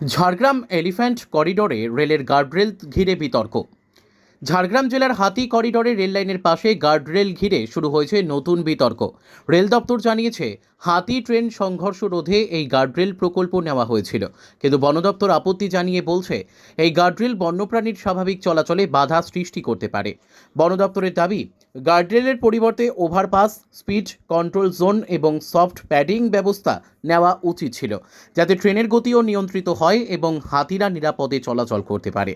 Jhargram elephant করিডোরে রেলের guardrail ঘিরে বিতর্ক। ঝাড়গ্রাম জেলার হাতি করিডোরে রেল লাইনের পাশে গার্ডরেল ঘিরে শুরু হয়েছে নতুন বিতর্ক। রেল দপ্তর জানিয়েছে হাতি ট্রেন সংঘর্ষ রোধে এই গার্ডরেল প্রকল্প নেওয়া হয়েছিল, কিন্তু বন দপ্তর আপত্তি জানিয়ে বলছে এই গার্ডরেল বন্যপ্রাণীর স্বাভাবিক চলাচলে বাধা সৃষ্টি করতে পারে। বন দপ্তরের দাবি, গার্ডরেলের পরিবর্তে ওভারপাস, স্পিড কন্ট্রোল জোন এবং সফট প্যাডিং ব্যবস্থা নেওয়া উচিত ছিল, যাতে ট্রেনের গতিও নিয়ন্ত্রিত হয় এবং হাতিরা নিরাপদে চলাচল করতে পারে।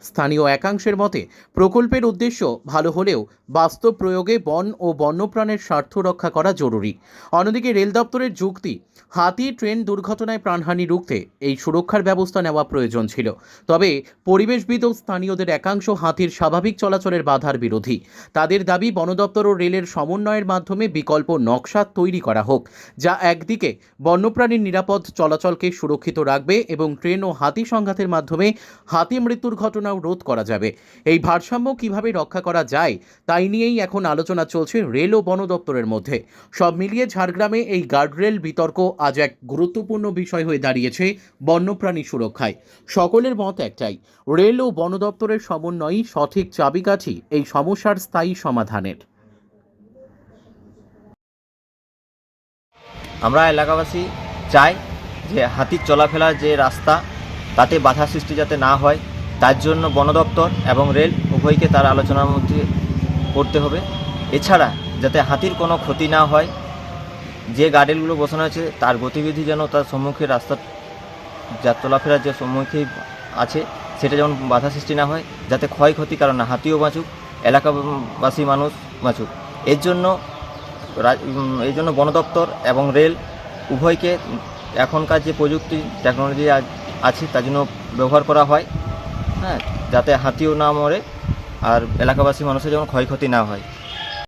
স্থানীয় একাংশের মতে প্রকল্পের উদ্দেশ্য ভালো হলেও বাস্তব প্রয়োগে বন ও বন্যপ্রাণের স্বার্থ রক্ষা করা জরুরি। অন্যদিকে রেল দপ্তরের যুক্তি, হাতি ট্রেন দুর্ঘটনায় প্রাণহানি রুখতে এই সুরক্ষার ব্যবস্থা নেওয়া প্রয়োজন ছিল। তবে পরিবেশবিদ ও স্থানীয়দের একাংশ হাতির স্বাভাবিক চলাচলের বাধার বিরোধী। তাদের দাবি, বন দপ্তর ও রেলের সমন্বয়ের মাধ্যমে বিকল্প নকশা তৈরি করা হোক, যা একদিকে বন্যপ্রাণীর নিরাপদ চলাচলকে সুরক্ষিত রাখবে এবং ট্রেন ও হাতি সংঘাতের মাধ্যমে হাতি মৃত্যুর ঘটনাও রোধ করা যাবে। এই ভারসাম্য কিভাবে রক্ষা করা যায় তাই নিয়েই এখন আলোচনা চলছে রেল ও বন দপ্তরের মধ্যে। সব মিলিয়ে ঝাড়গ্রামে এই গার্ডরেল বিতর্ক আজ এক গুরুত্বপূর্ণ বিষয় হয়ে দাঁড়িয়েছে বন্যপ্রাণী সুরক্ষায়। সকলের মত একটাই, রেল ও বন দপ্তরের সমন্বয়ই সঠিক চাবিকাঠি এই সমস্যার স্থায়ী সমাধানের। আমরা এলাকাবাসী চাই যে হাতির চলাফেরার যে রাস্তা, তাতে বাধা সৃষ্টি যাতে না হয়, তার জন্য বন দপ্তর এবং রেল উভয়কে তার আলোচনার মধ্যে করতে হবে। এছাড়া যাতে হাতির কোনো ক্ষতি না হয়, যে গার্ডরেলগুলো বসানো আছে তার গতিবিধি যেন তার সম্মুখে রাস্তা যা চলাফেরার যে সম্মুখে আছে সেটা যেমন বাধা সৃষ্টি না হয়, যাতে ক্ষয়ক্ষতি কারণ না, হাতিও বাঁচুক, এলাকাবাসী মানুষ বাঁচুক। এর জন্য বন দপ্তর এবং রেল উভয়কে এখনকার যে প্রযুক্তি টেকনোলজি আছে তার জন্য ব্যবহার করা হয়, যাতে হাতিও না মরে আর এলাকাবাসী মানুষের যেমন ক্ষয়ক্ষতি না হয়।